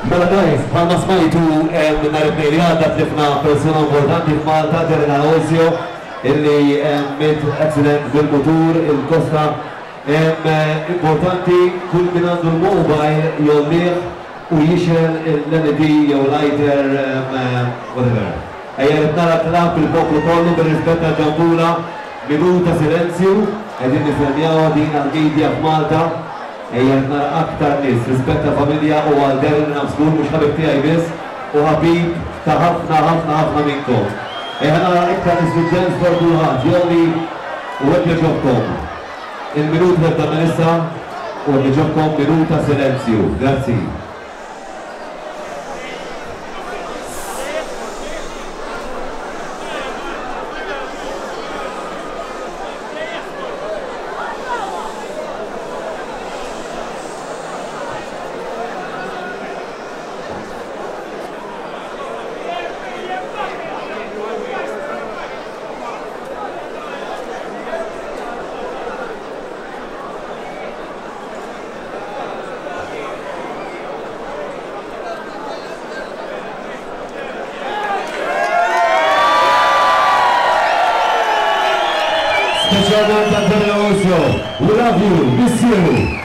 Mela guys, bħalma smajtu nhar it-tnejn li għadda tlifna persuna importanti f'Malta, Terena Osio, illi mit accident bil-mutur, il-kosta importanti kull min għandu l-mobile jollieħ u jixel l-LED jew lighter whatever. Ejja nara tlab il-poplu kollu bir-rispetta ġambula, minuta silenzju, qegħdin nifremjaw din għal-medja f'Malta. Ejja nara aktar nis, rispetta familja u għal-der minn Amskur, mux ħabib tijaj bis, u ħabib ta' ħafna minnkom. Ejja nara iktar nis bil-ġens for kulħadd, jolli u għed ġobkom. Il-minut għedda minissa u għed ġobkom minuta silenzju. Grazzi. We love you, miss you.